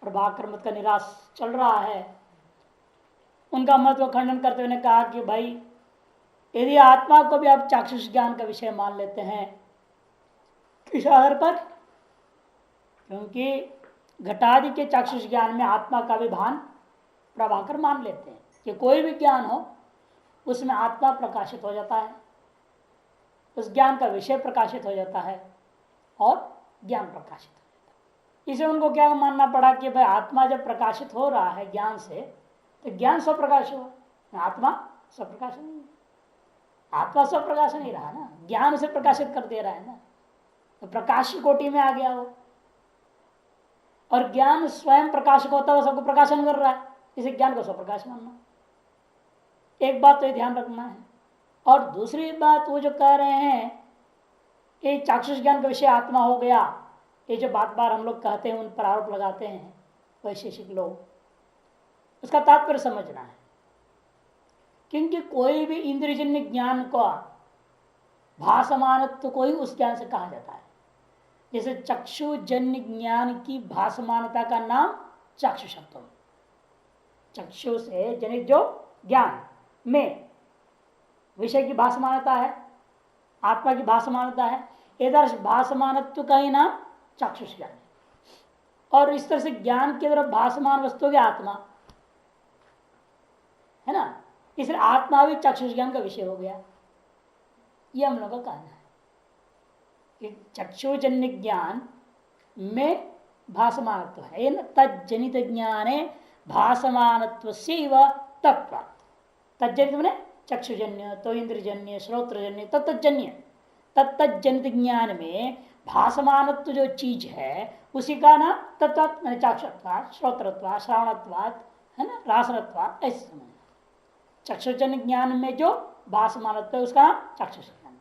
प्रभाकर मत का निराश चल रहा है, उनका मत को खंडन करते हुए कहा कि भाई यदि आत्मा को भी आप चाक्षुष ज्ञान का विषय मान लेते हैं, किस आधार पर? क्योंकि घटादि के चाक्षुष ज्ञान में आत्मा का भी भान प्रभाकर मान लेते हैं कि कोई भी ज्ञान हो उसमें आत्मा प्रकाशित हो जाता है, उस ज्ञान का विषय प्रकाशित हो जाता है और ज्ञान प्रकाशित हो जाता है। इसे उनको क्या मानना पड़ा कि भाई आत्मा जब प्रकाशित हो रहा है ज्ञान से, तो ज्ञान स्वप्रकाश हुआ, आत्मा स्वप्रकाश नहीं है। आत्मा स्वप्रकाश नहीं रहा ना, ज्ञान उसे प्रकाशित कर दे रहा है ना, तो प्रकाश की कोटि में आ गया वो। और ज्ञान स्वयं प्रकाशक होता है, सबको प्रकाशन कर रहा है, इसे ज्ञान को स्वप्रकाश मानना। एक बात तो ये ध्यान रखना है। और दूसरी बात वो जो कह रहे हैं कि चाक्षुष ज्ञान का विषय आत्मा हो गया, ये जो बात बार हम लोग कहते हैं, उन पर आरोप लगाते हैं वैशेषिक लोग, उसका तात्पर्य समझना है। क्योंकि कोई भी इंद्रियजन्य ज्ञान को भासमानत्व को ही उस ज्ञान से कहा जाता है। जैसे चक्षुजन्य ज्ञान की भासमानता का नाम चाक्षुषत्व, चक्षु से जनित जो ज्ञान में विषय की भासमानता है, आत्मा की भासमानता है, इधर भासमानत्व का ही नाम चाक्षुष ज्ञान है। और इस तरह से ज्ञान की तरफ भासमान वस्तु की आत्मा है ना, इसलिए आत्मा भी चाक्षुष ज्ञान का विषय हो गया। यह हम लोग का कहना है कि चक्षुजन्य ज्ञान में भासमानत्व है न, तज्जनित ज्ञाने भासमानत्व से तत्व। तज्जनित मैंने चक्षुजन्य, तो इंद्रजन्य, श्रोत्रजन्य, तत्जन्य, तत्जनित ज्ञान में भासमानत्व जो चीज है उसी का नाम तत्व मैंने चाक्षुत्वात्, श्रोत्रत्वात्, श्रावणत्वात्, है ना, रासनत्वात्, ऐसे समझना। चक्षुजन्य ज्ञान में जो भासमानत्व है उसका नाम चाक्षुष ज्ञान,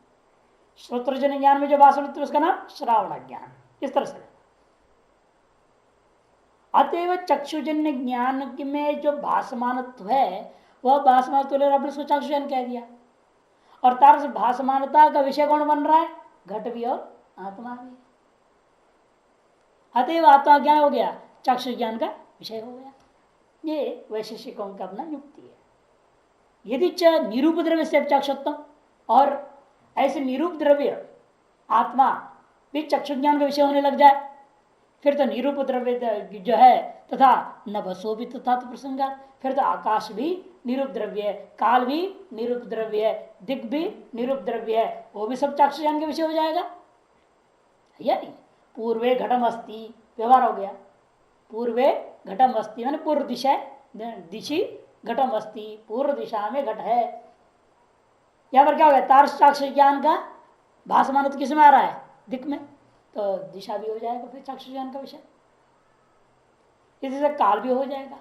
श्रोत्रजन्य ज्ञान में जो भासमानत्व उसका नाम श्रावण ज्ञान। इस तरह से अतएव चक्षुजन्य ज्ञान में जो भासमानत्व है वह भासमानत्व आपने उसको चाक्षुष ज्ञान कह दिया। और तार से भासमानता का विषय कौन बन रहा है? घट भी और आत्मा भी। अतएव आत्मा ज्ञान हो गया, चाक्षुष ज्ञान का विषय हो गया। ये वैशेषिकों का अपना युक्ति है। यदि च निरूप द्रव्य से चाक्षुत्व, और ऐसे निरूप द्रव्य आत्मा भी चक्षु ज्ञान का विषय होने लग जाए, फिर तो निरूप द्रव्य जो है तथा नभसो भी तथा तो प्रसंगा, फिर तो आकाश भी निरूप द्रव्य है, काल भी निरूप द्रव्य है, दिग् भी निरूप द्रव्य है, वो भी सब चाक्षुष ज्ञान के विषय हो जाएगा या नहीं? पूर्वे घटम अस्ति व्यवहार हो गया, पूर्वे घटम अस्ति माने पूर्व दिशा, दिशि घटम अस्ति, पूर्व दिशा में घट है। यहां पर क्या हो गया? तार्श चाक्षुष ज्ञान का भासमान तो किस में आ रहा है? दिक् में, तो दिशा भी हो जाएगा फिर चाक्षुष ज्ञान का विषय, इसी से काल भी हो जाएगा।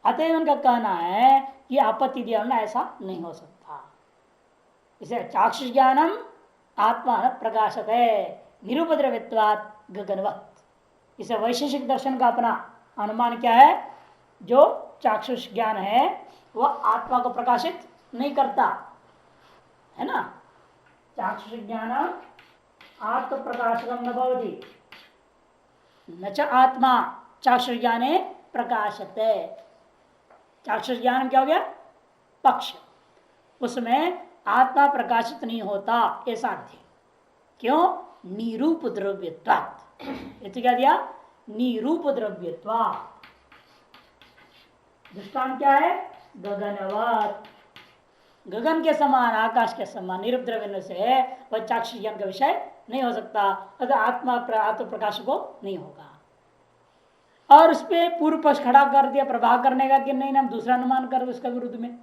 अतएव उनका कहना है कि आपत्ति दिया ऐसा नहीं हो सकता। इसे चाक्षुष ज्ञानम आत्मा प्रकाशक है निरूपद्रव्यत्वात् गगनवत्। इसे वैशेषिक दर्शन का अपना अनुमान क्या है? जो चाक्षुष ज्ञान है वह आत्मा को प्रकाशित नहीं करता है ना। चाक्षुष ज्ञान आत्म प्रकाशकम न भवति न च आत्मा चाक्षुष ज्ञाने प्रकाशते। चाक्षुष ज्ञान क्या हो गया? पक्ष, उसमें आत्मा प्रकाशित नहीं होता, ये साध्य। क्यों? निरूप द्रव्यत्वात्। ये तो क्या दिया? निरूप द्रव्यत्वात्। दृष्टांत क्या है? गगनवत्, गगन के समान, आकाश के समान निरूप द्रव्य से वह चाक्षुष ज्ञान का विषय नहीं हो सकता, अगर आत्मा आत्म प्रकाश को नहीं होगा। और उस पर पूर्व पक्ष खड़ा कर दिया प्रभाव करने का कि नहीं ना, दूसरा अनुमान कर उसका विरुद्ध में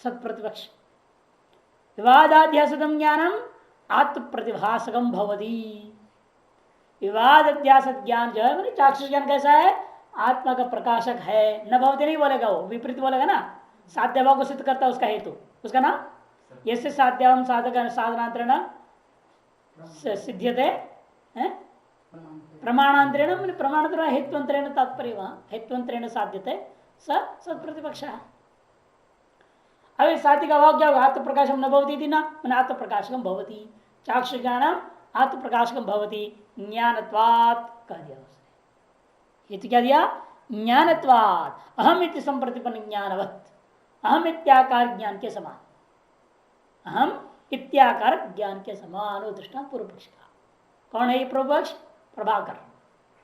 सत प्रतिपक्ष। विवादाध्यासतम ज्ञानम आत्म प्रतिभासकम भवति। विवाद अध्यास ज्ञान जो है चाक्षुष ज्ञान कैसा है? आत्मा का प्रकाशक है। न भवती नहीं बोलेगा, वो विपरीत बोलेगा ना। साध्य भाव को सिद्ध करता है उसका हेतु, उसका नाम यसे साध्यम साधक साधनांतरेण सिद्ध्यते प्रमाणांतरेण, प्रमाणांतरेण हेत्वंतरेण तात्पर्य, वहां हेत्वंतरेण साध्यते स सत्प्रतिपक्ष। अभी साध्य का भाव क्या होगा? आत्म प्रकाशम न भवती थी ना, मैंने आत्म प्रकाशकम भवती, चाक्षुष ज्ञानम आत्म प्रकाशकम भवती ज्ञानत्वात् कह दिया उसने। ये तो क्या दिया, ज्ञानत्वाद अहम इति संप्रतिपन्न ज्ञानवत, अहम इत्याकार ज्ञान के समान, अहम इत्याकार ज्ञान के समान दृष्टांत पूर्व पक्ष का। कौन है ये पूर्व पक्ष? प्रभाकर,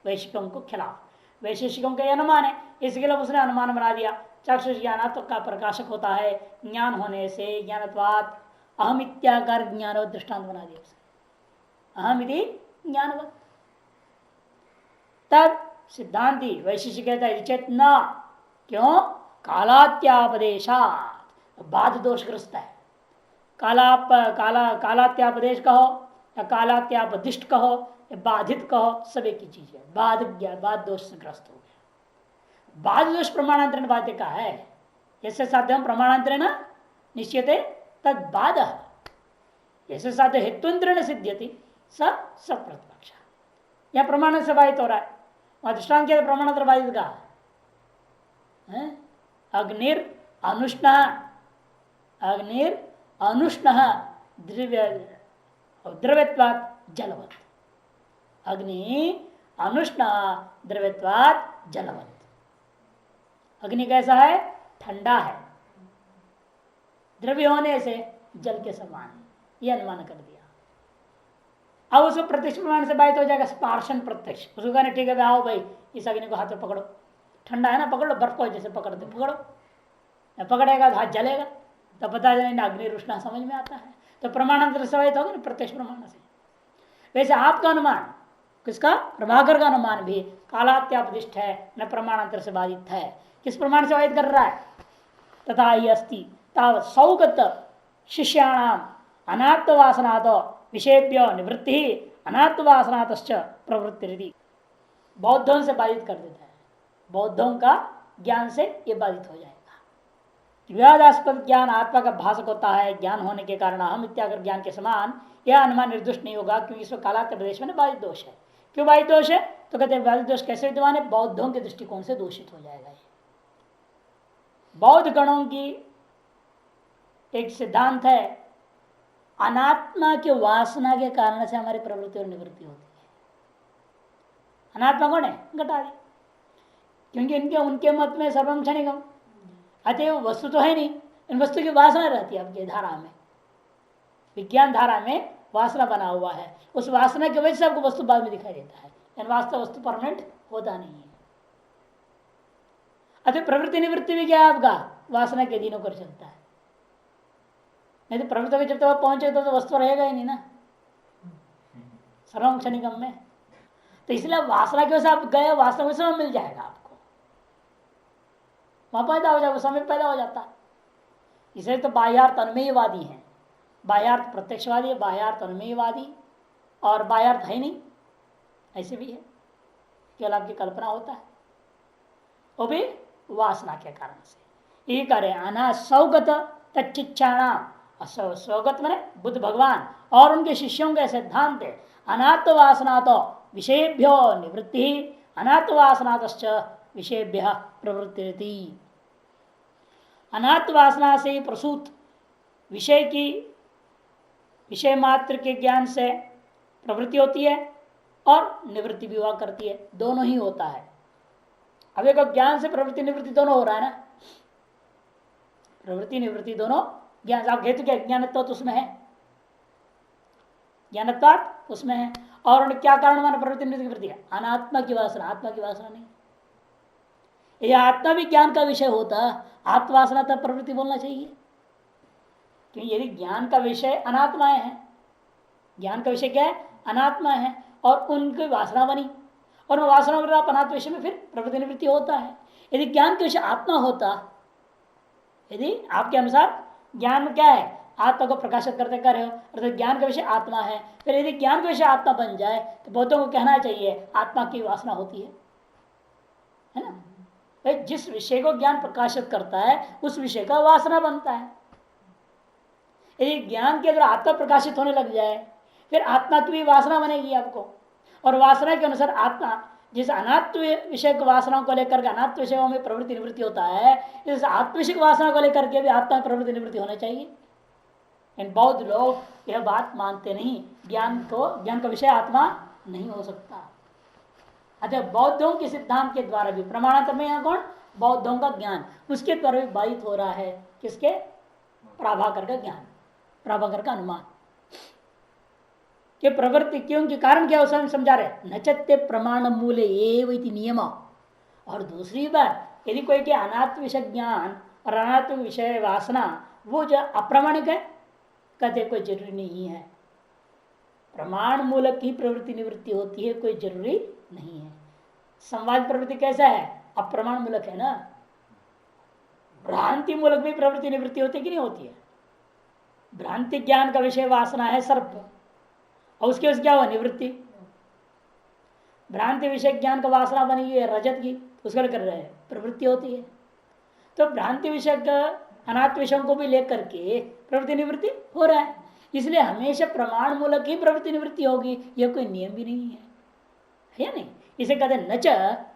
वैशिकों को खिलाफ। वैशेषिकों का यह अनुमान है, इसके लिए उसने अनुमान बना दिया चक्षुष ज्ञानात्व का प्रकाशक होता है ज्ञान होने से, ज्ञानत्वात् अहम इत्याकार ज्ञान दृष्टांत बना दिया उसने, अहम इति ज्ञानवत। तब सिद्धांति वैशिष्य कहता है चेत न, क्यों? कालात्यापदेशात, बाध दोषग्रस्त है। कालात्यापदेश कहो या कालात्यापदिष्ट कहो या बाधित कहो, सब एक ही चीज है। बाध दोष से ग्रस्त हो गया। बाध दोष प्रमाणांतरण बाध्य का है, जैसे साध्यम प्रमाणांतरण निश्चित तद बाध, जैसे साध्य हेतुंतरण सिद्ध्यति सब प्रतिपक्ष, यह प्रमाण से बाधित हो रहा है। और दृष्टांत क्या प्रमाणांतर बाधित का? अग्निर अनुष्ण, अग्निर अनुष्ण द्रव्यत्वात् जलवत, अग्नि अनुष्ण द्रव्यत्वात् जलवत। अग्नि कैसा है? ठंडा है, द्रव्य होने से जल के समान, यह अनुमान कर दिया। अब उसको प्रत्यक्ष प्रमाण से बाधित हो जाएगा, स्पार्शन प्रत्यक्ष। उसको कहने ठीक है आओ भाई इस अग्नि को हाथ में पकड़ो, ठंडा है ना, पकड़ो, बर्फ को जैसे पकड़ते पकड़ो, पकड़ेगा तो हाथ जलेगा, तो पता चलेगा अग्नि रुष्णा समझ में आता है। तो प्रमाणांतर से बाधित होगा ना प्रत्यक्ष प्रमाण से। वैसे आपका अनुमान, किसका? प्रभाकर का अनुमान भी कालात्यापदिष्ट है, न प्रमाणांतर से बाधित है। किस प्रमाण से बाधित कर रहा है? तथा ही अस्ति तावत् सौगत शिष्याणाम अनात्मवासनात् विषयभ्यो निवृत्ति अनात्मवासनात् प्रवृत्ति, बौद्धों से बाधित कर देता है। बौद्धों का ज्ञान से ये बाधित हो जाएगा। विवादास्पद ज्ञान आत्मा का भाषक होता है, ज्ञान होने के कारण हम इत्यागर ज्ञान के समान, यह अनुमान निर्दोष नहीं होगा, क्योंकि इसमें कालात्य प्रदेश में बाधित दोष है। क्यों बाधित दोष है? तो कहते हैं बाधित दोष कैसे विद्यमान है? बौद्धों के दृष्टिकोण से दूषित हो जाएगा। ये बौद्ध गणों की एक सिद्धांत है, अनात्मा के वासना के कारण से हमारी प्रवृत्ति और निवृत्ति होती है। अनात्मा कौन है? घटादि, क्योंकि इनके उनके मत में सर्वम क्षणिकम, अतएव वस्तु तो है नहीं, इन वस्तु की वासना रहती है। आपके धारा में, विज्ञान धारा में वासना बना हुआ है, उस वासना की वजह से आपको वस्तु बाद में दिखाई देता है, लेकिन वास्तव वस्तु परमानेंट होता नहीं है। अतः प्रवृत्ति निवृत्ति भी क्या है आपका? वासना के अधीन होकर चलता है। नहीं तो प्रवृत्ति में जब तक पहुंचे तो वस्तु रहेगा ही नहीं ना, सर्वम क्षणिकम में। तो इसलिए वासना की वजह से आप गए, वासना में समय मिल जाएगा आपको, वहां पैदा हो जाएगा, समय पैदा हो जाता है। इसलिए तो बाह्यार्थ अनुमेयवादी है, बाह्यार्थ प्रत्यक्षवादी है, बाह्यार्थ अनुमेयवादी, और बाह्यार्थ है नहीं, ऐसे भी है, केवल आपकी कल्पना होता है, वो भी वासना के कारण से। ये करें अनासौगत तच्चिक्षाणाम, स्वगत मैंने बुद्ध भगवान और उनके शिष्यों के सिद्धांत है अनात्म वासना तो विषयभ्यो निवृत्ति अनात्म वासना विषयभ्य प्रवृत्ति। अनात्म वासना से प्रसूत विषय की, विषय मात्र के ज्ञान से प्रवृत्ति होती है और निवृत्ति भी हुआ करती है, दोनों ही होता है। अब एक ज्ञान से प्रवृत्ति निवृत्ति दोनों हो रहा है ना, प्रवृत्ति निवृत्ति दोनों ज्ञान। आप हेतु क्या? ज्ञानत्व तो उसमें है, ज्ञानत्व उसमें है, और उन्हें क्या कारण माना प्रवृत्ति निवृत्ति वृत्ति है? अनात्मा की वासना, आत्मा की वासना नहीं। यदि आत्मा भी ज्ञान का विषय होता, आत्मवासना तब प्रवृत्ति बोलना चाहिए, क्योंकि यदि ज्ञान का विषय अनात्माएं हैं, ज्ञान का विषय क्या है? अनात्मा है, और उनकी वासना बनी, और वासना पर आप अनात्म विषय में फिर प्रवृत्ति निवृत्ति होता है। यदि ज्ञान के विषय आत्मा होता, यदि आपके अनुसार ज्ञान क्या है? आत्मा को प्रकाशित करते कर रहे हो, अर्थात ज्ञान का विषय आत्मा है, फिर यदि ज्ञान का विषय आत्मा बन जाए तो बौद्धों को कहना चाहिए आत्मा की वासना होती है ना। भाई जिस विषय को ज्ञान प्रकाशित करता है उस विषय का वासना बनता है। यदि ज्ञान के अंदर आत्मा प्रकाशित होने लग जाए फिर आत्मा की भी वासना बनेगी आपको, और वासना के अनुसार आत्मा जिस अनात्म विषय को वासनाओं को लेकर के अनात्म विषयों में प्रवृत्ति निवृत्ति होता है, इस आत्मविषय वासना को लेकर के भी आत्मा में प्रवृत्ति निवृत्ति होना चाहिए। इन बौद्ध लोग यह बात मानते नहीं, ज्ञान का विषय आत्मा नहीं हो सकता। अतः बौद्धों के सिद्धांत के द्वारा भी प्रमाणात्मक में यहाँ कौन, बौद्धों का ज्ञान, उसके द्वारा भी बाधित हो रहा है किसके, प्राभाकर का ज्ञान, प्राभाकर का अनुमान के प्रवृत्ति। क्योंकि कारण क्या उसमें समझा रहे, नचत्य प्रमाण मूले एव इति नियम। और दूसरी बात, यदि कोई के अनात्म विषय ज्ञान और अनात्म विषय वासना वो जो अप्रामाणिक है, कहते कोई जरूरी नहीं है, प्रमाण मूलक ही प्रवृत्ति निवृत्ति होती है, कोई जरूरी नहीं है। संवाद प्रवृत्ति कैसा है, अप्रमाण मूलक है ना, भ्रांति मूलक भी प्रवृत्ति निवृत्ति होती है कि नहीं होती है। भ्रांति ज्ञान का विषय वासना है सर्प, और उसके वजह क्या हुआ, निवृत्ति। भ्रांति विषय ज्ञान का वासना बनी है रजत की, उसका कर रहे हैं प्रवृत्ति होती है। तो भ्रांति विषय का अनात्म विषयों को भी लेकर के प्रवृत्ति निवृत्ति हो रहा है, इसलिए हमेशा प्रमाण मूलक ही प्रवृत्ति निवृत्ति होगी, यह कोई नियम भी नहीं है नहीं। इसे कहते हैं नच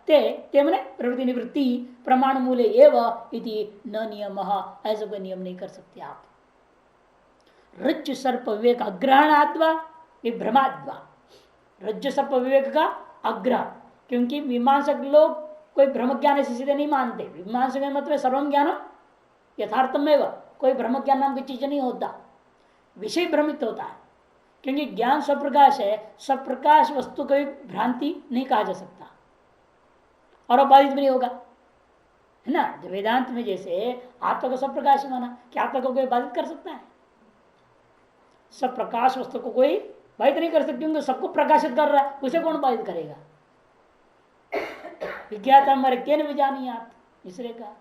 ते मने प्रवृत्ति निवृत्ति प्रमाण मूले एव इति न नियम, ऐसा कोई नियम नहीं कर सकते आप। रज्जु सर्प विवेक अग्रहणाद्वा विभ्रमाद्वा, रज्जु सर्प विवेक का अग्रह, क्योंकि मीमांसक लोग कोई ब्रह्म ज्ञान से सीधे नहीं मानते। मीमांसक मतलब सर्वम ज्ञान यथार्थमेव, कोई ब्रह्म ज्ञान नाम की चीज नहीं होता, विषय भ्रमित होता है। क्योंकि ज्ञान स्वप्रकाश है, स्वप्रकाश वस्तु को भ्रांति नहीं कहा जा सकता और बाधित भी नहीं होगा, है ना। वेदांत में जैसे आत्मा को स्वप्रकाश माना, क्या आत्मा को कोई बाधित कर सकता है, स्वप्रकाश वस्तु को कोई बाधित नहीं कर सकते, क्योंकि सबको प्रकाशित कर रहा है, उसे कौन बाधित करेगा। विज्ञाता हमारे केन भी जानी आप, इसलिए कहा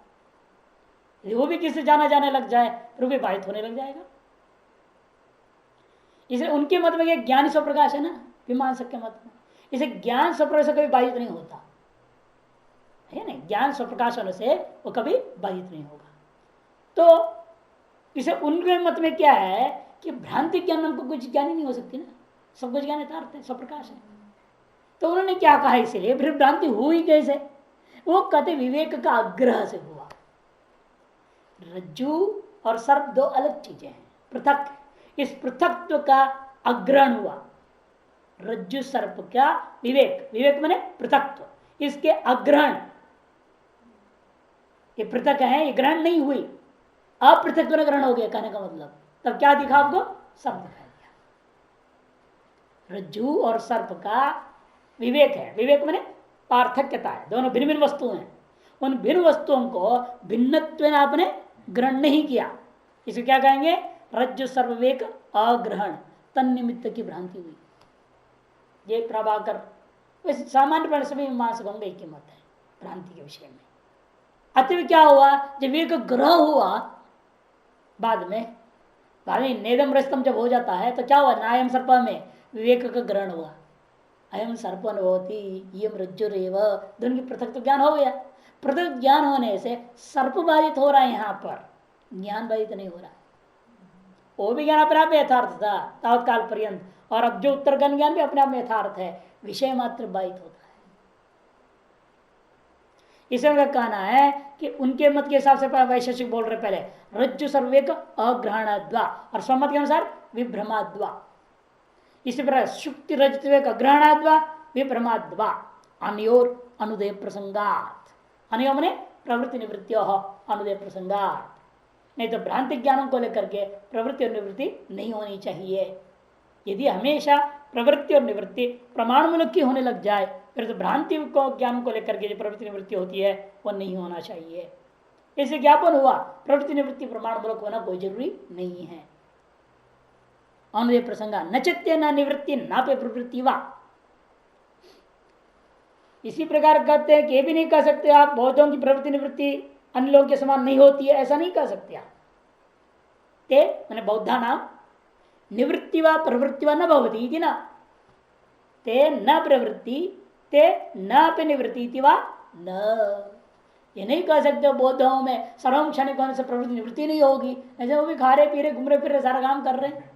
वो भी किसी जाना जाने लग जाए फिर भी बाधित होने लग जाएगा। इसे उनके मत में ज्ञान स्वप्रकाश है ना, मीमांसक के मत में, इसे ज्ञान स्वप्रकाश से कभी बाधित नहीं होता है ना। ज्ञान स्वप्रकाश होने से वो कभी बाधित नहीं होगा। तो इसे उनके मत में क्या है कि भ्रांति ज्ञान हमको कुछ ज्ञान ही नहीं हो सकती ना, सब कुछ ज्ञान यथार्थ है, स्वप्रकाश है। तो उन्होंने क्या कहा, इसलिए फिर भ्रांति हुई कैसे, वो कहते विवेक का आग्रह से हुआ। रज्जु और सर्प दो अलग चीजें हैं, पृथक। इस पृथकत्व का अग्रहण हुआ, रज्जु सर्प का विवेक, विवेक माने पृथकत्व, इसके अग्रहण, ये पृथक है, ये ग्रहण नहीं हुई, अपृथक ग्रहण हो गया कहने का मतलब। तब क्या दिखा आपको, सब दिखाई दिया। रज्जु और सर्प का विवेक है, विवेक माने पार्थक्यता है, दोनों भिन्न भिन्न वस्तु हैं, उन भिन्न वस्तुओं को भिन्नत्व आपने ग्रहण नहीं किया, इसे क्या कहेंगे, रज्जु सर्व विवेक अग्रहण, तन निमित्त की भ्रांति हुई। ये प्रभाकर वैसे सामान्य पढ़ने से मीमांसक होंगे एक मत है भ्रांति के विषय में। अतः क्या हुआ, जब विवेक ग्रह हुआ बाद में नेदम रस्तम जब हो जाता है तो क्या हुआ, नायम सर्प में विवेक का ग्रहण हुआ, अयम सर्पन होती यम रज्जुरेव, दोनों की पृथक तो ज्ञान हो गया। पृथक ज्ञान होने से सर्प बाधित हो रहा है, यहाँ पर ज्ञान बाधित नहीं हो रहा है। वो भी ज्ञान अपने आप में यथार्थ था तावत्काल पर्यंत, और अब जो उत्तरगण ज्ञान भी अपने आप में यथार्थ है, विषय मात्र बाधित होता है। इसका कहना है कि उनके मत के हिसाब से वैशेषिक बोल रहे पहले रज्जु सर्वेक अग्रहणाद्वा, और स्वमत के अनुसार विभ्रमाद्वा। इसी प्रकार शुक्ति रजत विवेक अग्रहणाद्वा विभ्रमाद्वा अनयोर अनुदय प्रसंगात, अनयो मने प्रवृत्ति निवृत्तियों अनुदय प्रसंगात। नहीं तो भ्रांति ज्ञानों को लेकर के प्रवृत्ति और निवृत्ति नहीं होनी चाहिए। यदि हमेशा प्रवृत्ति और निवृत्ति प्रमाण मूलक की होने लग जाए, फिर तो भ्रांति को ज्ञान को लेकर के जो प्रवृत्ति निवृत्ति होती है वो नहीं होना चाहिए। इससे ज्ञापन हुआ प्रवृत्ति निवृत्ति प्रमाण मूलक होना कोई जरूरी नहीं है। अनुदय प्रसंगा नचत्य न निवृत्ति न पे प्रवृत्ति वा। इसी प्रकार कहते हैं कि ये भी नहीं कह सकते आप बौद्धों की प्रवृत्ति निवृत्ति अन्य लोगों के समान नहीं होती है, ऐसा नहीं कह सकते आप। ते मैंने बौद्धा नाम निवृत्ति व प्रवृत्ति व न भवती थी ना, ते न प्रवृत्ति ते न पे निवृत्ति व न, ये नहीं कह सकते बौद्धों में सर्वम क्षणिक होने से प्रवृत्ति निवृत्ति नहीं होगी। ऐसे वो भी खा रहे पी रहे घूम रहे फिर रहे सारा काम कर रहे हैं,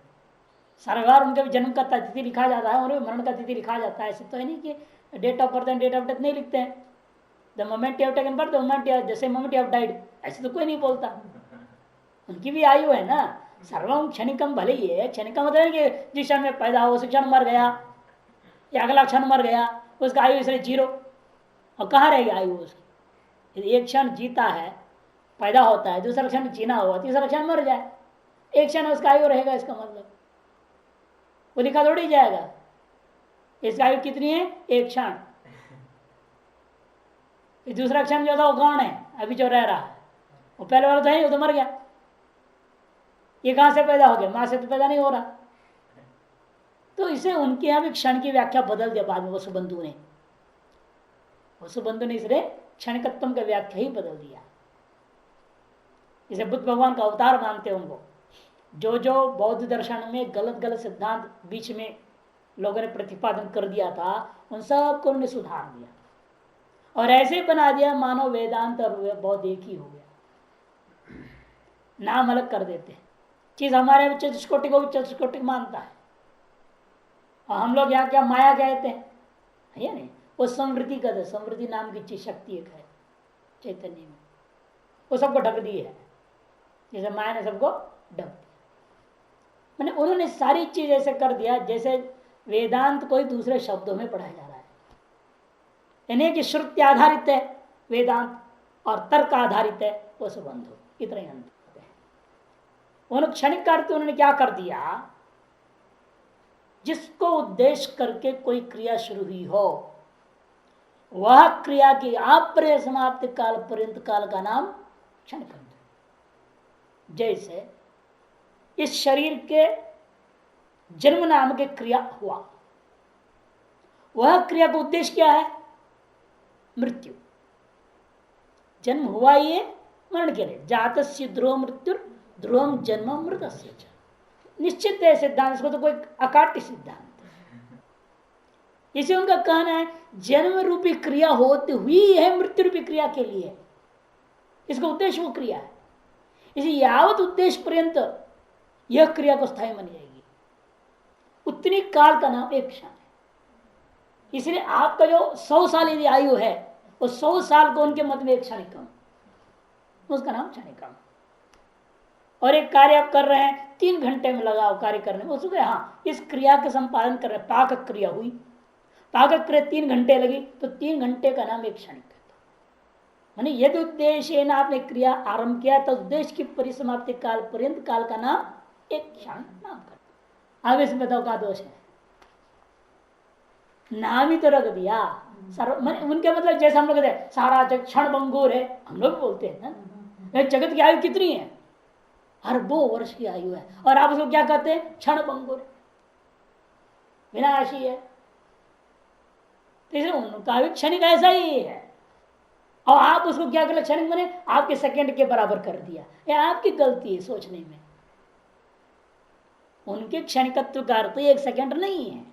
सारा बार उनका भी जन्म का तिथि लिखा जाता है और मरण का तिथि लिखा जाता है। ऐसे तो है नहीं कि date of birth and date of death नहीं लिखते हैं, the moment you have taken birth the moment you have died, ऐसे तो कोई नहीं बोलता। उनकी भी आयु है ना, सर्वम क्षणिकम भले ही है, क्षणिकम मतलब है कि जिस क्षण में पैदा हो उस क्षण मर गया या अगला क्षण मर गया, उसका आयु इसलिए जीरो, और कहाँ रहेगी आयु उसकी? यदि एक क्षण जीता है, पैदा होता है, दूसरा क्षण जीना हुआ, तीसरा क्षण मर जाए, एक क्षण उसका आयु रहेगा, इसका मतलब वो लिखा थोड़ी जाएगा इसका आयु कितनी है, एक क्षण। दूसरा क्षण जो था वो कौन है अभी जो रह रहा है? वो पहले वाला तो है, वो तो मर गया। ये कहां से पैदा हो गया? मां से तो पैदा नहीं हो रहा। तो इसे उनके यहां भी क्षण की व्याख्या बदल दिया बाद में वसुबंधु ने। वसुबंधु ने इसलिए क्षणिकत्व का व्याख्या ही बदल दिया। इसे बुद्ध भगवान का अवतार मानते हैं उनको। जो जो बौद्ध दर्शन में गलत गलत सिद्धांत बीच में लोगों ने प्रतिपादन कर दिया था, उन सबको उन्होंने सुधार दिया और ऐसे बना दिया मानव वेदांत और बौद्ध एक ही हो गया। नाम अलग कर देते हैं। चीज हमारे चतुष्कोटि को भी चतुष्कोटि मानता है, और हम लोग यहाँ क्या माया कहते हैं, है नहीं? वो समृद्धि कहते, समृद्धि नाम की चीज शक्ति एक है चैतन्य में, वो सबको ढक दी है, जैसे माया ने सबको ढक दिया। मैंने उन्होंने सारी चीज ऐसे कर दिया जैसे वेदांत कोई दूसरे शब्दों में पढ़ाया जा रहा है, यानी कि श्रुति आधारित है वेदांत और तर्क आधारित है वो संबंध, इतना ही अंतर है। उन्होंने क्षणिक करते उन्होंने क्या कर दिया, जिसको उद्देश्य करके कोई क्रिया शुरू हुई हो वह क्रिया की अप्रय समाप्ति काल पर्यंत काल का नाम क्षणिक। जैसे इस शरीर के जन्म नाम के क्रिया हुआ, वह क्रिया का उद्देश्य क्या है? मृत्यु। जन्म हुआ ये मरण के लिए, जातस्य ध्रुव मृत्यु ध्रुवम जन्म मृतस्य। निश्चित है सिद्धांत, इसको तो कोई अकाट्य सिद्धांत है। इसे उनका कहना है जन्म रूपी क्रिया होती हुई है मृत्यु रूपी क्रिया के लिए, इसका उद्देश्य वो क्रिया है। इसे यावत उद्देश्य पर्यंत यह क्रिया को स्थायी मानी जाएगी, उतनी काल का नाम एक क्षण है। इसलिए आपका जो 100 साल यदि आयु है, वो 100 साल को उनके मत में एक क्षणिकम, उसका नाम क्षणिकम। और एक कार्य आप कर रहे हैं 3 घंटे में लगाओ कार्य करने में, उसको हाँ इस क्रिया के संपादन कर रहे, पाक क्रिया हुई, पाक क्रिया 3 घंटे लगी, तो 3 घंटे का नाम एक क्षणिक। मानी यदि उद्देश्य ना आपने क्रिया आरंभ किया तो उद्देश्य की परिसमाप्ति काल पर्यंत काल का नाम एक क्षण नाम कर। अब इसमें बताओ का दोष है? नाम ही तो रख दिया। उनके मतलब जैसे हम लोग कहते हैं सारा जग क्षण भंगुर है, हम लोग बोलते हैं ना, जगत की आयु कितनी है? अरबों वर्ष की आयु है, और आप उसको क्या कहते हैं? क्षण भंगुर, विनाशी है। तो उनका भी क्षणिक ऐसा ही है, और आप उसको क्या कर क्षणिक बने, आपके सेकंड के बराबर कर दिया। ये आपकी गलती है सोचने में। उनके क्षणिकत्व का अर्थ एक सेकंड नहीं है,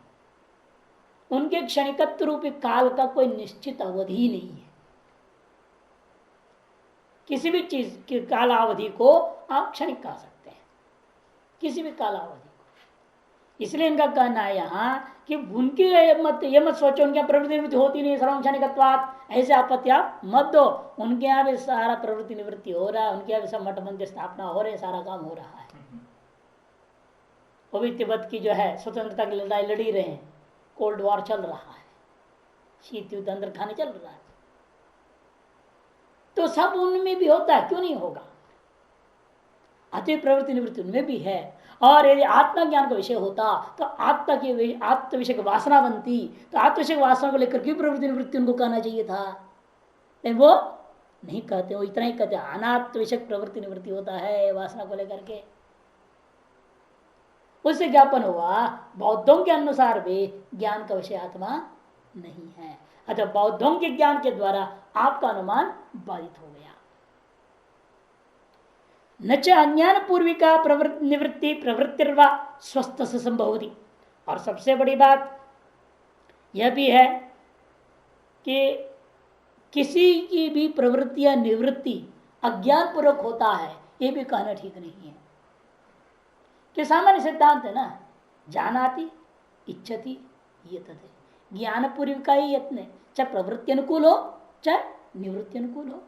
उनके क्षणिकत्व रूपी काल का कोई निश्चित अवधि नहीं है। किसी भी चीज की कालावधि को आप क्षणिक कह सकते हैं, किसी भी कालावधि को। इसलिए इनका कहना है यहाँ कि उनकी ये मत सोचो उनके प्रवृत्ति निवृत्ति होती नहीं, सर्वं क्षणिकत्वात्, ऐसे आपत्ति आप मत दो। उनके यहाँ भी सारा प्रवृत्ति निवृत्ति हो रहा है, उनके यहाँ भी सब मठ मंदिर स्थापना हो रही है, सारा काम हो रहा है। वो भी तिब्बत की जो है स्वतंत्रता की लड़ाई लड़ी रहे हैं, कोल्ड वॉर चल रहा है, शीत युद्ध अंदर खाने चल रहा है, तो सब उनमें भी होता है, क्यों नहीं होगा? अति प्रवृत्ति निवृत्ति उनमें भी है। और यदि आत्मा ज्ञान का विषय होता तो आत्मा की आत्म विषय वासना बनती, तो आत्म विषय वासना को लेकर क्यों प्रवृत्ति निवृत्ति उनको कहना चाहिए था, लेकिन वो नहीं कहते। वो इतना ही कहते अनात्म विषय प्रवृत्ति निवृत्ति होता है वासना को लेकर के। उससे ज्ञापन हुआ बौद्धों के अनुसार भी ज्ञान का विषय आत्मा नहीं है। अच्छा, बौद्धों के ज्ञान के द्वारा आपका अनुमान बाधित हो गया। न च अज्ञान पूर्विका निवृत्ति प्रवृत्तिर्वा स्वस्थ से संभवती। और सबसे बड़ी बात यह भी है कि किसी की भी प्रवृत्ति या निवृत्ति अज्ञान पूर्वक होता है, यह भी कहना ठीक नहीं है। कि सामान्य सिद्धांत है ना, जानाति इच्छति ये तथे, ज्ञान पूर्विका ही यत्न, चाहे प्रवृत्ति अनुकूल हो चाहे निवृत्ति अनुकूल हो।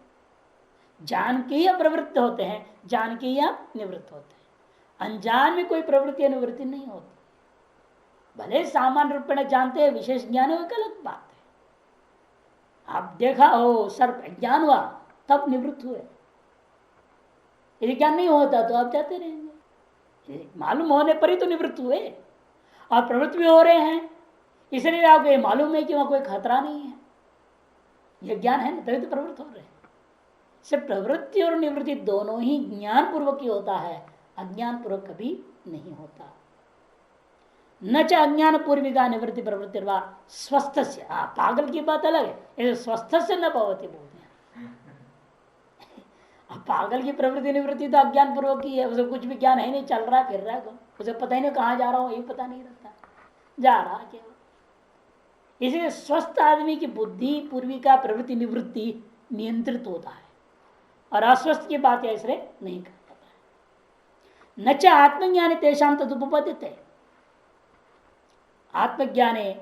जान के ही प्रवृत्त होते हैं, जान के ही निवृत्त होते हैं। अनजान में कोई प्रवृत्ति निवृत्ति नहीं होती। भले सामान्य रूप में जानते हैं, विशेष ज्ञान है, वो अलग बात है। आप देखा हो सर्प ज्ञान हुआ तब निवृत्त हुए, यदि ज्ञान नहीं होता तो आप जाते रहेंगे। मालूम होने पर ही तो निवृत्त हुए, और प्रवृत्त भी हो रहे हैं, इसलिए आपको ये मालूम है कि वहां कोई खतरा नहीं है, ये ज्ञान है ना, तभी तो प्रवृत्त हो रहे हैं। सिर्फ प्रवृत्ति और निवृत्ति दोनों ही ज्ञान पूर्वक ही होता है, अज्ञान पूर्वक कभी नहीं होता। न च अज्ञान पूर्विका निवृत्ति प्रवृत्ति स्वस्थ से, पागल की बात अलग है, स्वस्थ से न भवती बोलते हैं। पागल की प्रवृत्ति निवृत्ति तो अज्ञान पूर्वक ही है, उसे कुछ भी ज्ञान है नहीं, चल रहा है फिर रहा है, उसे पता ही नहीं कहाँ जा रहा हूँ, ये पता नहीं रहता, जा रहा केवल। इसलिए स्वस्थ आदमी की बुद्धि पूर्विका प्रवृत्ति निवृत्ति नियंत्रित होता है, और अस्वस्थ की बात ऐसे नहीं कर पाता है। न च आत्मज्ञानी तेषाम तदुपपद्यते, आत्मज्ञाने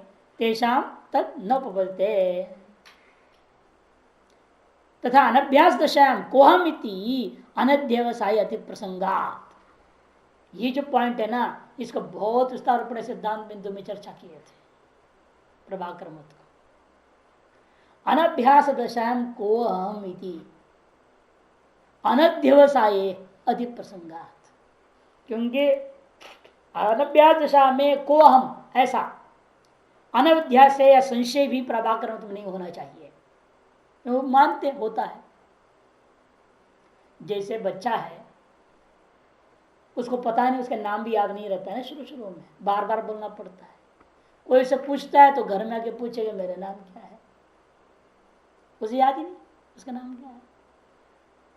तेषाम तद न उपपद्यते, तथा अनभ्यास दशायाम कोहम इति अनध्यवसाय अति प्रसंगात। ये जो पॉइंट है ना, इसको बहुत विस्तार अपने सिद्धांत बिंदु में चर्चा किए थे प्रभाकर मत को। अनभ्यास दशायाम कोहम इति अनध्यवसाय अति प्रसंगात, क्योंकि अनभ्यास दशा में कोहम ऐसा अनध्यास या संशय भी प्रभाकर मत में नहीं होना चाहिए, वो मानते होता है। जैसे बच्चा है, उसको पता नहीं, उसका नाम भी याद नहीं रहता है, शुरू शुरू में बार बार बोलना पड़ता है। कोई से पूछता है तो घर में आके पूछेगा मेरा नाम क्या है, उसे याद ही नहीं उसका नाम क्या है।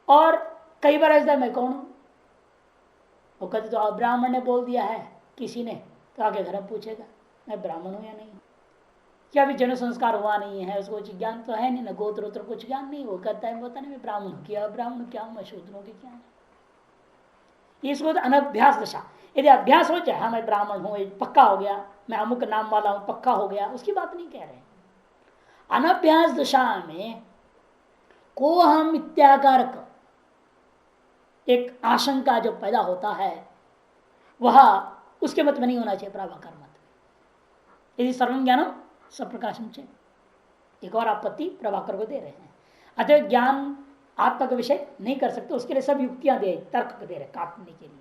और कई बार ऐसा मैं कौन हूं, वो कहते तो ब्राह्मण ने बोल दिया है किसी ने, तो आके घर में पूछेगा मैं ब्राह्मण हूं या नहीं, क्या अभी जन संस्कार हुआ नहीं है, उसको कुछ ज्ञान तो है नहीं ना, गोत्र वोत्र कुछ ज्ञान नहीं, वो कहता है पता नहीं मैं ब्राह्मण हूं, क्या ब्राह्मण क्या हूं, मैं शूद्रों की क्या है। इसको तो अनभ्यास दशा, यदि अभ्यास हो जाए हाँ मैं ब्राह्मण हूं, पक्का हो गया, मैं अमुक नाम वाला हूं, पक्का हो गया, उसकी बात नहीं कह रहे। अनभ्यास दशा में को हम इत्याकारक एक आशंका जो पैदा होता है, वह उसके मत में नहीं होना चाहिए प्राभाकर मत। यदि सर्वं ज्ञानम सप्रकाशम चाहिए, एक और आपत्ति प्रभाकर को दे रहे हैं। अतः ज्ञान आत्मा का विषय नहीं कर सकते, उसके लिए सब युक्तियां दे, तर्क दे रहे काटने के लिए।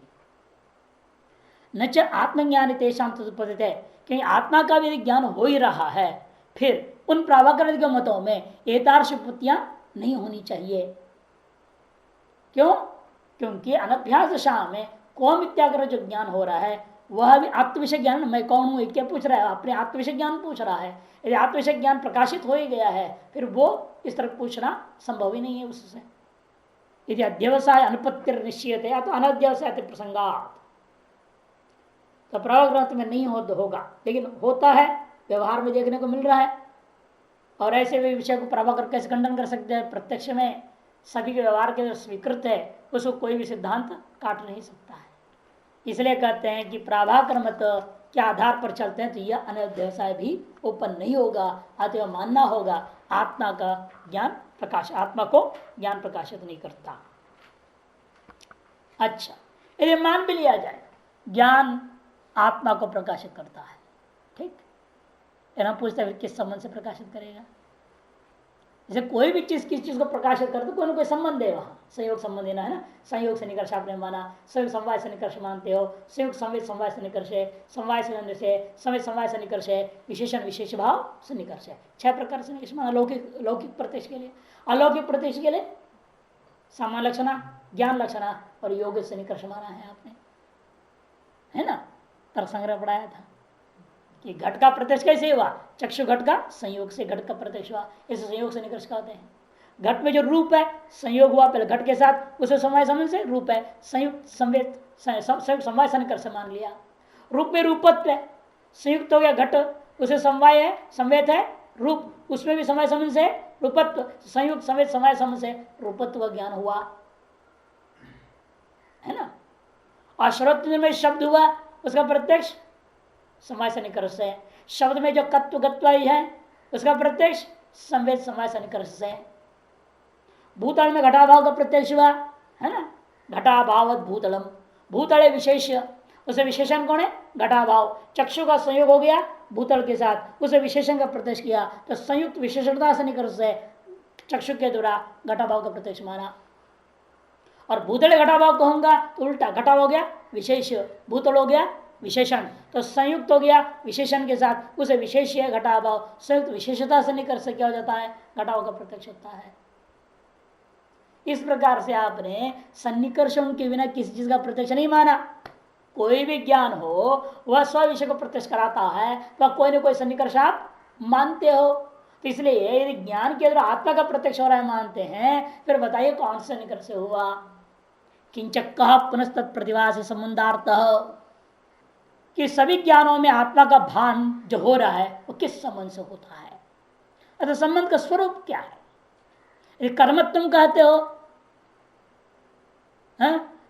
न च आत्मज्ञान तेषाम तदुपपद्यते है, क्योंकि आत्मा का भी ज्ञान हो ही रहा है, फिर उन प्राभाकर के मतों में एतार्श उत्पत्तियां नहीं होनी चाहिए। क्यों? क्योंकि अनभ्यास दशा में कौम इत्याग्रह जो ज्ञान हो रहा है वह भी आत्मविषय ज्ञान, मैं कौन हूं क्या पूछ रहा है, अपने आत्मविषय ज्ञान पूछ रहा है। यदि आत्मविषय ज्ञान प्रकाशित हो ही गया है, फिर वो इस तरह पूछना संभव ही नहीं है उससे। यदि अध्यवसाय अनुपत्ति निश्चित है तो अनध्यवसाय प्रसंगात, तो प्रभाव ग्रंथ में नहीं होगा, लेकिन होता है, व्यवहार में देखने को मिल रहा है। और ऐसे भी विषय को प्रभाकर कैसे खंडन कर सकते हैं, प्रत्यक्ष में सभी के व्यवहार के स्वीकृत है, उसको कोई भी सिद्धांत काट नहीं सकता है। इसलिए कहते हैं कि प्राभाकर मत के आधार पर चलते हैं तो यह अनध्यवसाय भी उत्पन्न नहीं होगा। अतः मानना होगा आत्मा का ज्ञान प्रकाश, आत्मा को ज्ञान प्रकाशित नहीं करता। अच्छा, यदि मान भी लिया जाए ज्ञान आत्मा को प्रकाशित करता है, ठीक, हम पूछते हैं किस संबंध से प्रकाशित करेगा। जैसे कोई भी चीज किस चीज को प्रकाशित करते कोई ना कोई संबंध है, वहां संयोग संबंध देना है ना। संयोग से निकर्ष आपने माना, संयोग समवाय से निकर्ष मानते हो, संयोग संवेद समवाय से निकर्ष है, समवाय से समय समवाय से निकर्ष है, विशेषण विशेष भाव से निकर्ष है। 6 प्रकार से निकर्ष माना। लौकिक प्रत्यक्ष के लिए, अलौकिक प्रत्यक्ष के लिए सामान्य लक्षणा, ज्ञान लक्षणा और योग से निकर्ष माना है आपने, है ना। तर्क संग्रह पढ़ाया था कि घट का प्रत्यक्ष कैसे हुआ, चक्षु घट का संयोग से घट का प्रत्यक्ष हुआ, इस संयोग से निकर्ष कहते हैं। घट में जो रूप है संयोग हुआ पहले घट के साथ, उसे समवाय संबंध से रूप है, संयुक्त संवेद समवाय से निकर्ष मान लिया। रूप में रूपत्व है, संयुक्त हो गया घट, उसे समवाय है संवेद है रूप, उसमें भी समय संबंध से रूपत्व, संयुक्त संवेद समवाय संबंध से रूपत्व ज्ञान हुआ, है ना। और श्रोत्र में शब्द हुआ, उसका प्रत्यक्ष समय से निकर्ष है। शब्द में जो कत्व गत्वाई है उसका प्रत्यक्ष संवेद समय से निकर्ष है। भूतल में घटाभाव का प्रत्यक्ष हुआ, है ना, घटाभाव भूतलम, भूतल विशेष उसे विशेषण कौन है? घटाभाव। चक्षु का संयोग हो गया भूतल के साथ, उसे विशेषण का प्रत्यक्ष किया तो संयुक्त विशेषणता से निकट से चक्षु के द्वारा घटाभाव का प्रत्यक्ष माना। और भूतल घटाभाव कहूंगा तो उल्टा, घटा हो गया विशेष, भूतल हो गया विशेषण, तो संयुक्त हो गया विशेषण के साथ, उसे विशेष घटाभाव संयुक्त विशेषता से निकट से क्या हो जाता है? घटाभाव का प्रत्यक्ष होता है। इस प्रकार से आपने सन्निकर्षण के बिना किसी चीज का प्रत्यक्ष नहीं माना। कोई भी ज्ञान हो वह स्व विषय को प्रत्यक्ष कराता है, वह कोई ना कोई सन्निकर्ष आप मानते हो। तो इसलिए यदि ज्ञान के द्वारा आत्मा का प्रत्यक्ष हो रहा है मानते हैं, फिर बताइए कौन से सन्निकर्ष से हुआ? किंचक कह पुनस्त प्रतिभा से संबंधार्थ, कि सभी ज्ञानों में आत्मा का भान जो हो रहा है वो किस संबंध से होता है? अतः संबंध का स्वरूप क्या है? यदि कर्मत्व तुम कहते हो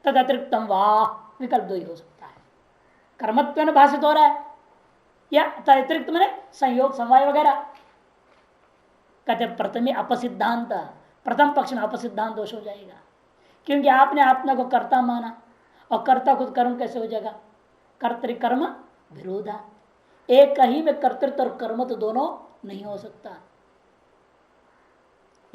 तद अतिरिक्तम वाह, विकल्प दो ही हो सकता है। कर्मत्व में भाषित हो रहा है या अतिरिक्त मैंने संयोग समवाय वगैरह। कहते प्रथम अपसिद्धांत, प्रथम पक्ष में अपसिद्धांत दोष हो जाएगा, क्योंकि आपने आत्मा को कर्ता माना और कर्ता खुद कर्म कैसे हो जाएगा? कर्तृकर्म विरोधा, एक ही में कर्तृत्व और कर्म तो दोनों नहीं हो सकता।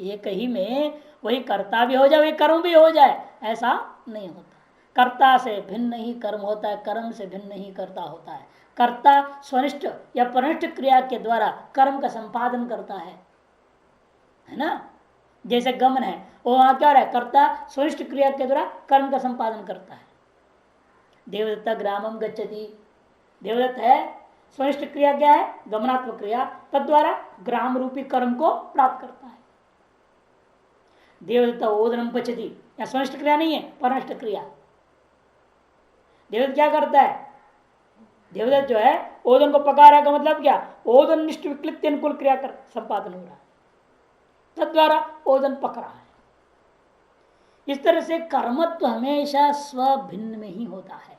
एक ही में वही कर्ता भी हो जाए वही कर्म भी हो जाए, ऐसा नहीं होता। कर्ता से भिन्न ही कर्म होता है, कर्म से भिन्न ही कर्ता होता है। कर्ता स्वनिष्ठ या परनिष्ठ क्रिया के द्वारा कर्म का संपादन करता है ना। जैसे गमन है, वो वहां क्या हो रहा है? कर्ता स्वनिष्ठ क्रिया के द्वारा कर्म का संपादन करता है। देवदत्ता ग्रामम गच्छति, देवदत्त है, स्वनिष्ठ क्रिया क्या है? गमनात्मक क्रिया, तद्वारा ग्राम रूपी कर्म को प्राप्त करता है। देवदत्ता ओदनम पचती, या स्वनिष्ठ क्रिया नहीं है, परनिष्ठ क्रिया। देवदत्त क्या करता है? देवदत्त जो है ओदन को पका रहा है, का मतलब क्या? ओदन निष्ठ विक्लित अनुकूल क्रिया कर संपादन हो रहा है, तद्वारा ओदन पक रहा है। इस तरह से कर्मत्व हमेशा स्व भिन्न में ही होता है,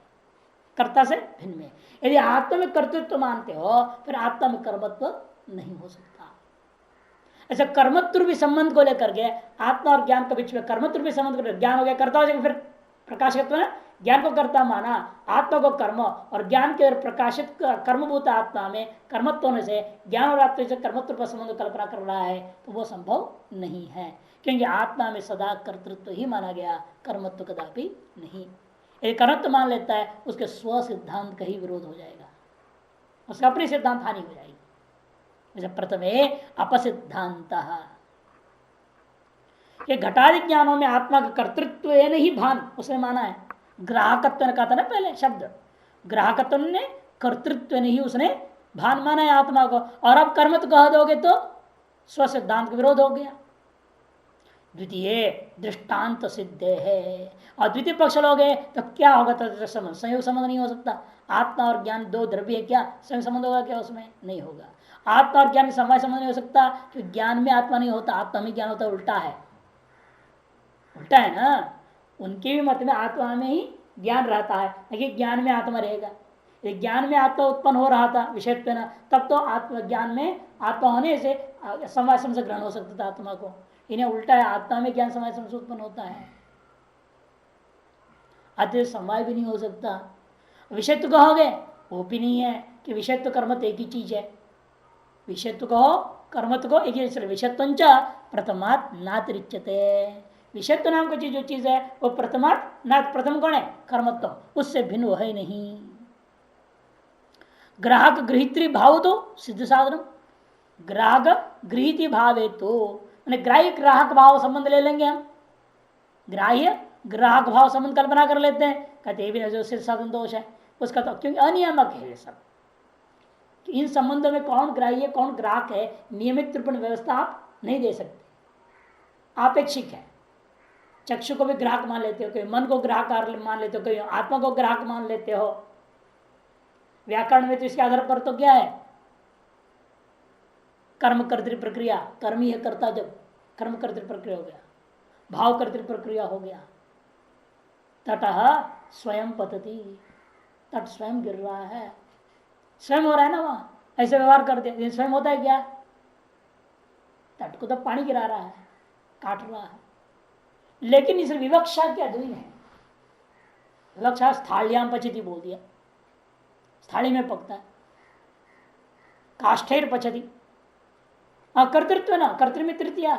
कर्ता से भिन्न में। यदि आत्मा में कर्तृत्व मानते हो फिर आत्मा में कर्मत्व नहीं हो सकता। ऐसा कर्मत्व भी संबंध को लेकर के आत्मा और ज्ञान के बीच में कर्मत्व भी संबंध कर, ज्ञान हो गया कर्ता हो जाएगा, फिर प्रकाशकत्व ने ज्ञान को कर्ता माना, आत्मा को कर्म, और ज्ञान के प्रकाशित कर्मभूत आत्मा में कर्मत्व होने से ज्ञान और आत्मा से कर्मत्व पर संबंध कल्पना कर रहा है, तो वो संभव नहीं है, क्योंकि आत्मा में सदा कर्तृत्व ही माना गया, कर्मत्व कदापि नहीं। यदि कर्मत्व मान लेता है उसके स्व सिद्धांत का ही विरोध हो जाएगा, उसका अपनी सिद्धांत हानि हो जाएगी। जैसे प्रथमे अपसिद्धांत, ये घटादि ज्ञानों में आत्मा का कर्तृत्व नहीं भान उसने माना है। ग्राहकत्व ने कहा था ना पहले शब्द, ग्राहकत्व ने कर्तृत्व नहीं उसने भान माना है आत्मा को, और अब कर्म तो कह दोगे तो स्व सिद्धांत का विरोध हो गया। द्वितीय दृष्टांत सिद्ध है, और द्वितीय पक्ष लोगे तो क्या होगा? तो संयोग संबंध नहीं हो सकता। आत्मा और ज्ञान दो द्रव्य है, क्या संयोग संबंध होगा? क्या उसमें नहीं होगा। आत्मा और ज्ञान समवाय संबंध नहीं हो सकता, क्योंकि ज्ञान में आत्मा नहीं होता, आत्मा में ज्ञान होता है। उल्टा है, उल्टा है ना। उनके भी मत में आत्मा में ही ज्ञान रहता है, लेकिन ज्ञान में आत्मा रहेगा। ज्ञान में आत्मा उत्पन्न हो रहा था विषयत्व न, तब तो आत्मज्ञान में आत्मा होने से समवाय समझ ग्रहण हो सकता था आत्मा को। इन्हें उल्टा है, आत्मा में ज्ञान समवाय समझ उत्पन्न होता है, अतः समवाय भी नहीं हो सकता। विषयत्व कहोगे वो भी नहीं है, कि विषयत्व कर्मत एक ही चीज है। विषयत्व कहो कर्मत्व को एक ही, विषयत्व प्रथमात् नातिरिच्यते, विषयत्व नाम की जो चीज है वो प्रथमात् ना, प्रथम कौन है? कर्मत्व, उससे भिन्न है नहीं। ग्राहक गृहित्री भाव तो सिद्ध साधन, ग्राहक गृहित भाव है तो ग्राह्य ग्राहक भाव संबंध ले लेंगे हम, ग्राह्य ग्राहक भाव संबंध कल्पना कर लेते हैं, कहते भी जो सिद्ध साधन दोष है उसका, तो क्योंकि अनियामक है ये सब। इन संबंधों में कौन ग्राह्य कौन ग्राहक है, नियमित त्रिपुण व्यवस्था आप नहीं दे सकते, आपेक्षिक है। चक्षु को भी ग्राहक मान लेते हो, कोई मन को ग्राहक मान लेते हो, कोई आत्मा को ग्राहक मान लेते हो। व्याकरण में तो इसके आधार पर तो क्या है? कर्म कर्तृ प्रक्रिया, कर्म ही है कर्ता, जब कर्म कर्तृ प्रक्रिया हो गया, भाव कर्तृ प्रक्रिया हो गया। तटः स्वयं पतति, तट स्वयं गिर रहा है, स्वयं हो रहा है ना, वहां ऐसे व्यवहार करते स्वयं होता है क्या? तट को तो पानी गिरा रहा है, काट रहा है, लेकिन इस विवक्षा क्या द्विन है, विवक्षा स्थाल्याम पचिति बोल दिया, थाली में पकता है। काष्ठैर पचती, कर्तृत्व ना, कर्तृत्व तृतीया।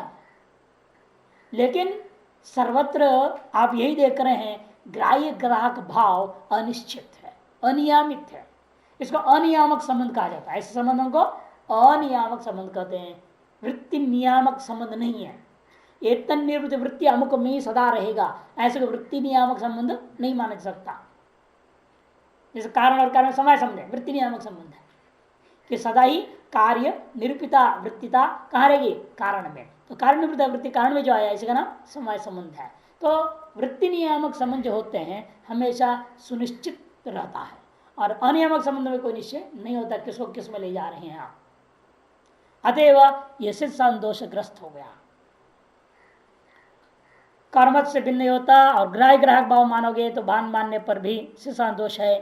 लेकिन सर्वत्र आप यही देख रहे हैं, ग्राह्य ग्राहक भाव अनिश्चित है, अनियमित है। इसको अनियामक संबंध कहा जाता है। ऐसे संबंधों को अनियामक संबंध कहते हैं। वृत्ति नियामक संबंध नहीं है। एक निर्वृत्ति वृत्ति अमुक में ही सदा रहेगा, ऐसे को वृत्ति नियामक संबंध नहीं माना जा सकता। जैसे कारण और कारण समय संबंध है, वृत्ति नियामक संबंध है कि सदा ही कार्य निरूपिता वृत्तिता कहाँ रहेगी, कारण में। तो कार्य निरूपिता वृत्ति कारण में जो आया, इसी का नाम समय संबंध है। तो वृत्ति नियामक संबंध जो होते हैं हमेशा सुनिश्चित रहता है, और अनियामक संबंध में कोई निश्चय नहीं होता किसको किस में ले जा रहे हैं आप। अतएव यह सिद्ध दोषग्रस्त हो गया, कर्मत से भिन्न होता। और ग्राह्य ग्राहक भाव मानोगे तो भान मानने पर भी सिद्ध दोष है।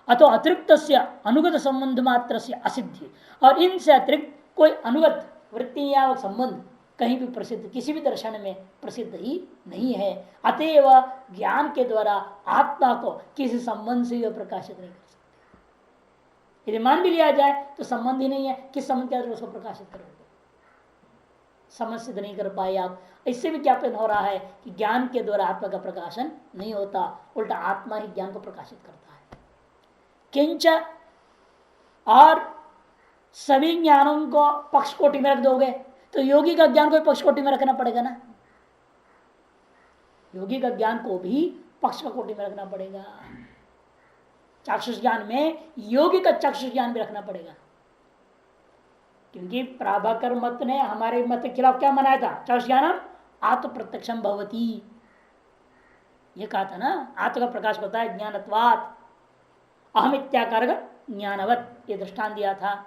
अतो अतिरिक्त अनुगत संबंध मात्र से असिद्धि, और इनसे अतिरिक्त कोई अनुगत वृत्ति नियामक संबंध कहीं भी प्रसिद्ध, किसी भी दर्शन में प्रसिद्ध ही नहीं है। अतएव ज्ञान के द्वारा आत्मा को किसी संबंध से प्रकाशित नहीं कर सकते। यदि मान भी लिया जाए तो संबंध ही नहीं है, किस संबंध के आधार उसको प्रकाशित करोगे, समझ सिद्ध नहीं कर पाए आप। इससे भी ज्ञापन हो रहा है कि ज्ञान के द्वारा आत्मा का प्रकाशन नहीं होता, उल्टा आत्मा ही ज्ञान को प्रकाशित करता है। किंच, और सभी ज्ञानों को पक्ष कोटि में रख दोगे तो योगी का ज्ञान को पक्ष कोटि में रखना पड़ेगा ना। योगी का ज्ञान को भी पक्ष का कोटि में रखना पड़ेगा। चाक्षुष ज्ञान में योगी का चाक्षुष ज्ञान भी रखना पड़ेगा, क्योंकि प्राभाकर मत ने हमारे मत के खिलाफ क्या मनाया था, चाक्षुष ज्ञानम आत्म प्रत्यक्षम भवती, ये कहा था ना। आत्म का प्रकाश होता है ज्ञानत्वात्, अहम इत्याकारक ज्ञानवत, ये दृष्टांत दिया था।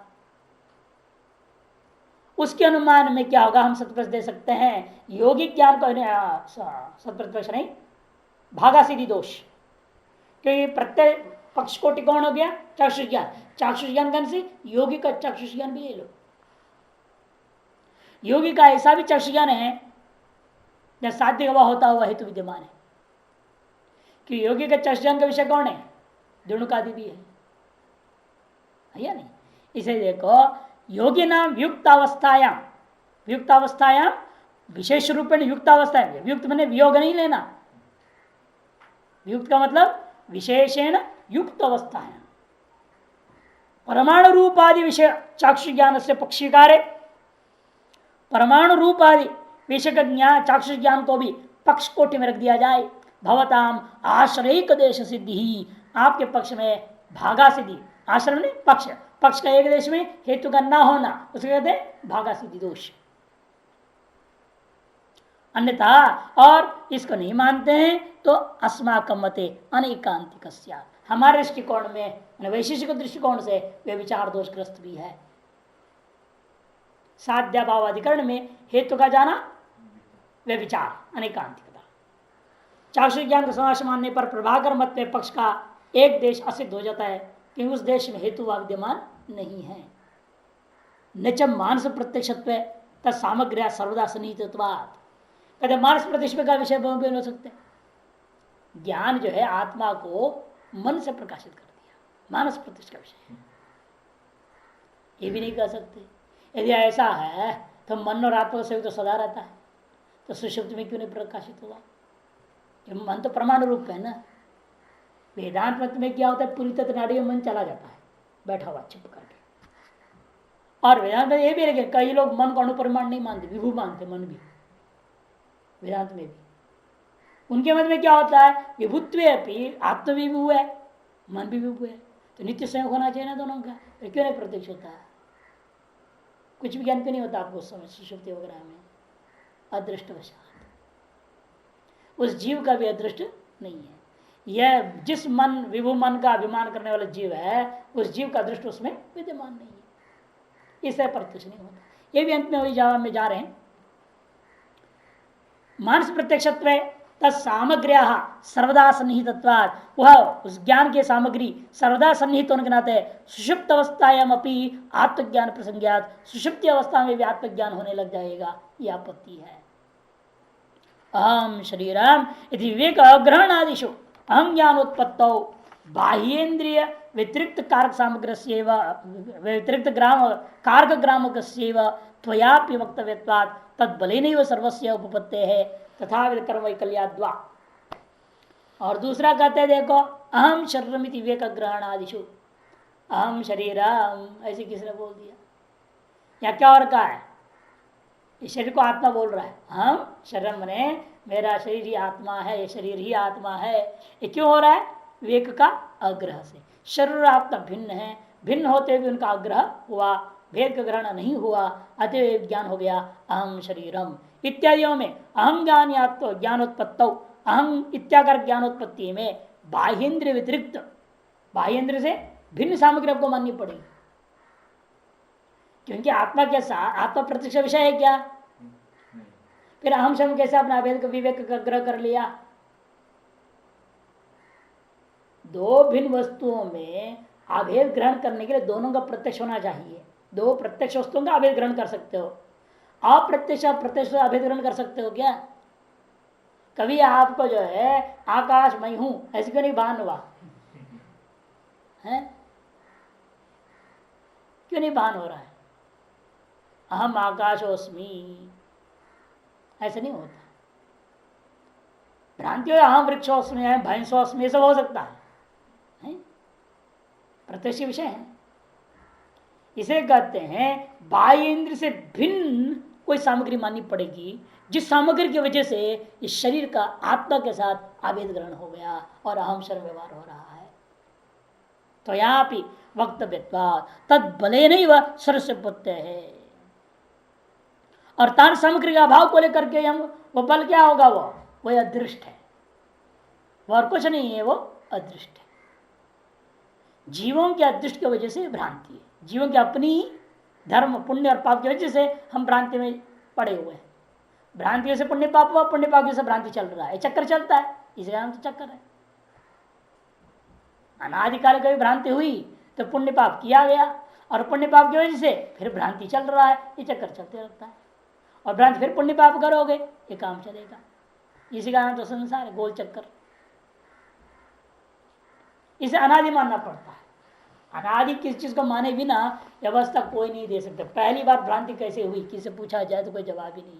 उसके अनुमान में क्या होगा, हम सत्प्रतिपक्ष दे सकते हैं। योगिक ज्ञान को सत्प्रतिपक्ष नहीं, भागासिद्धि दोष, क्योंकि प्रत्येक पक्ष कोटि कौन हो गया, चाक्षुष ज्ञान। चाक्षुष ज्ञान कौन से, योगी का चाक्षुष ज्ञान भी ले लो। योगी का ऐसा भी चाक्षुष ज्ञान है जब साध्य गवाह होता हुआ हेतु विद्यमान है, कि योगी का चाक्षुष ज्ञान का विषय कौन है, द्रोणुकादि भी है या नहीं। इसे देखो, योगी नाम युक्तावस्थायाम, युक्तावस्थायाम विशेष रूपेण युक्तावस्था, युक्त मैंने वियोग नहीं लेना, युक्त का मतलब विशेषेण युक्त अवस्था है। परमाणु रूप आदि विषय चाक्षुष ज्ञान से पक्षीकारे, परमाणु रूप आदि विषय का ज्ञान चाक्षुष ज्ञान को भी पक्ष कोटि में रख दिया जाए। भवताम आश्रयिक देश सिद्धि ही, आपके पक्ष में भागा सिद्धि, आश्रम नहीं पक्ष, पक्ष का एक देश में हेतु का ना होना, उसे कहते हैं भागा सिद्धि दोष। अन्यथा और इसको नहीं मानते हैं तो अस्माकं मते अनेकांतिक, हमारे दृष्टिकोण में, वैशेषिक दृष्टिकोण से वे विचार दोषग्रस्त भी है। साध्याभाव अधिकरण में हेतु का जाना वे विचार अनेकांतिकता। चाक्षुष ज्ञान का समास मानने पर प्रभाकर मत में पक्ष का एक देश असिद्ध हो जाता है, क्योंकि उस देश में हेतु विद्यमान नहीं है। न च मानस प्रत्यक्षत्व तत्सामग्र्या सर्वदा सन्निहितत्वात्, कहते मानस प्रत्यक्ष का विषय भी हो सकते। ज्ञान जो है आत्मा को मन से प्रकाशित कर दिया, मानस प्रत्यक्ष का विषय ये भी नहीं कह सकते। यदि ऐसा है तो मन और आत्मा का सहयोग तो सदा रहता है, तो सुषुप्ति में क्यों नहीं प्रकाशित हुआ? मन तो परमाणु रूप है ना। वेदांत मत में क्या होता है, पूरी तत्व नाड़ी में मन चला जाता है बैठा हुआ छिप करके। और वेदांत में ये भी है, कई लोग मन को अणुपरिमाण नहीं मानते, विभू मानते मन भी। वेदांत में भी उनके मत में क्या होता है, विभुत्व आत्म भी विभू है, मन भी विभू है, तो नित्य संयोग होना चाहिए ना दोनों का। तो क्यों नहीं प्रत्यक्ष होता है? कुछ भी ज्ञान पे नहीं होता आपको समय सुषुप्ति वगैरह में, अदृष्टवशात। उस जीव का भी अदृष्ट नहीं है। यह जिस मन विभू मन का अभिमान करने वाला जीव है, उस जीव का दृष्ट उसमें विद्यमान नहीं है, इससे प्रत्यक्ष नहीं होता। ये भी अंत में वही जवाब में जा रहे हैं। मानस प्रत्यक्षत्व तत्सामग्र्या सर्वदा सन्निहितत्वात्, वह उस ज्ञान की सामग्री सर्वदा सन्निहित होने के नाते सुषुप्त अवस्थायाम अपनी आत्मज्ञान प्रसंज्ञात, सुषुप्ति अवस्था में भी आत्मज्ञान होने लग जाएगा, यह आपत्ति है। अहम शरीरम यदि विवेक अग्रहण आदिशु अहम ज्ञानोत्पत्तौ बाह्येन्द्रिय व्यतिरिक्त कारक सामग्र व्यतिरिक्त ग्राम कारक ग्रामक त्वयापि वक्तव्यत्वात् तद्बलेन सर्वस्य उपपत्ते है तथा कर्म वैकल्याद्वा। और दूसरा कहते हैं देखो अहम शरीरमिति विवेक ग्रहणादिशु अहम शरीरम ऐसे किसने बोल दिया या क्या और कहा है? इस शरीर को आत्मा बोल रहा है। हम शरीर मने मेरा शरीर ही आत्मा है, ये शरीर ही आत्मा है। ये क्यों हो रहा है? विवेक का आग्रह से। शरीर आत्मा भिन्न है, भिन्न होते हुए उनका आग्रह हुआ, भेद का ग्रहण नहीं हुआ, अतः ज्ञान हो गया अहम शरीरम इत्यादियों में। अहम ज्ञान या तो ज्ञानोत्पत्त अहम इत्याकार ज्ञानोत्पत्ति में बाह्येंद्र व्यतिरिक्त बाह्येंद्र से भिन्न सामग्री आपको माननी पड़ेगी, क्योंकि आत्मा के साथ आत्मा प्रत्यक्ष विषय है क्या? फिर अहम शब्द कैसे अपना अभेद विवेक का ग्रह कर लिया? दो भिन्न वस्तुओं में अभेद ग्रहण करने के लिए दोनों का प्रत्यक्ष होना चाहिए। दो प्रत्यक्ष वस्तुओं का अभेद ग्रहण कर सकते हो, अप्रत्यक्ष प्रत्यक्ष अभेद ग्रहण कर सकते हो क्या? कभी आपको जो है आकाश मैं हूं ऐसे क्यों नहीं भान हुआ है? क्यों नहीं भान हो रहा है? अहम आकाशोस्मि ऐसे नहीं होता। भ्रांति अहम वृक्षोस्मि है, भैंसोस्मि सब हो सकता है, प्रत्यक्ष विषय है। इसे कहते हैं बाह्य इंद्र से भिन्न कोई सामग्री माननी पड़ेगी, जिस सामग्री की वजह से इस शरीर का आत्मा के साथ अभेद ग्रहण हो गया और अहम शरीर व्यवहार हो रहा है। तो यहाँ भी वक्तव्यत्वात् तद बले नहीं वह सरस्य पुत्र है। और तान सामग्री का अभाव को लेकर के हम वो बल क्या होगा? वो अदृष्ट है, वो और कुछ नहीं है, वो अदृष्ट है। जीवों के अदृष्ट की वजह से भ्रांति है। जीवों की अपनी धर्म पुण्य और पाप की वजह से हम भ्रांति में पड़े हुए हैं। भ्रांति से पुण्य पाप हुआ, पुण्य पाप से भ्रांति चल रहा है, चक्कर चलता है, इसे नाम तो चक्कर है। अनादिकाल कभी भ्रांति हुई तो पुण्य पाप किया गया और पुण्य पाप की वजह से फिर भ्रांति चल रहा है, ये चक्कर चलते रहता है। और भ्रांति फिर पुण्य पाप करोगे ये काम चलेगा। इसी का नाम तो संसार है, गोल चक्कर। इसे अनादि मानना पड़ता है। अनादि किस चीज को माने बिना व्यवस्था कोई नहीं दे सकता। पहली बार भ्रांति कैसे हुई किसे पूछा जाए तो कोई जवाब ही नहीं।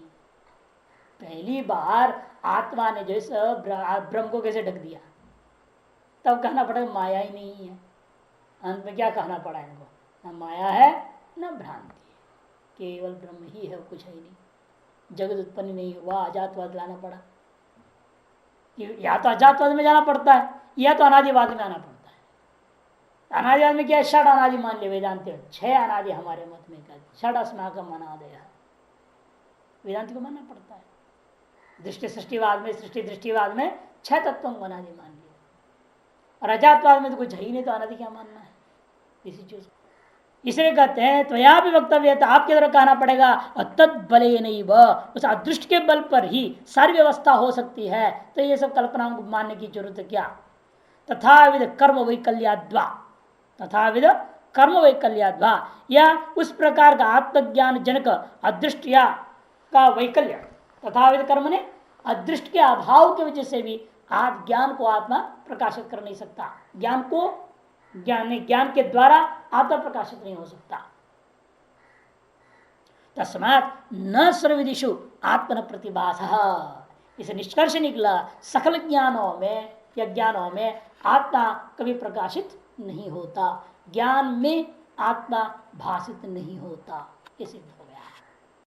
पहली बार आत्मा ने जो ब्रह्म को कैसे ढक दिया, तब कहना पड़ेगा माया ही नहीं है। अंत में क्या कहना पड़ा इनको? न माया है न भ्रांति है, केवल ब्रह्म ही है, कुछ है ही नहीं। जगत उत्पन्न नहीं हुआ, अजातवाद लाना पड़ा। या तो अजातवाद में जाना पड़ता है या तो अनादिवाद में आना पड़ता है। अनादिवाद में क्या है? षड अनादि मान लिया वेदांत। 6 अनादि हमारे मत में का षड अस्माकम अनादय वेदांत को मानना पड़ता है। दृष्टि सृष्टिवाद में, सृष्टि दृष्टिवाद में 6 तत्वों को अनादि मान लिया। और अजातवाद में तो कुछ है ही नहीं, तो अनादि क्या मानना है इसी चीज। इसलिए कहते हैं तो यहाँ भी वक्तव्य था, आपके द्वारा कहना पड़ेगा और तद बले नहीं उस अदृष्ट के बल पर ही सारी व्यवस्था हो सकती है। तो ये सब कल्पनाओं को मानने की जरूरत है क्या? तथाविध कर्म वैकल्याद्वा, तथाविध कर्म वैकल्याद्वा, या उस प्रकार का आत्मज्ञान जनक अदृष्ट या का वैकल्य। तथाविध कर्म ने अदृष्ट के अभाव की वजह से भी आप ज्ञान को आत्मा प्रकाशित कर नहीं सकता। ज्ञान को ज्ञान के द्वारा आत्मा प्रकाशित नहीं हो सकता। तस्मात् न सर्वविदिषु आत्मन प्रतिभास। इसे निष्कर्ष निकला सकल ज्ञानों में या ज्ञानों में आत्मा कभी प्रकाशित नहीं होता, ज्ञान में आत्मा भाषित नहीं होता। इसे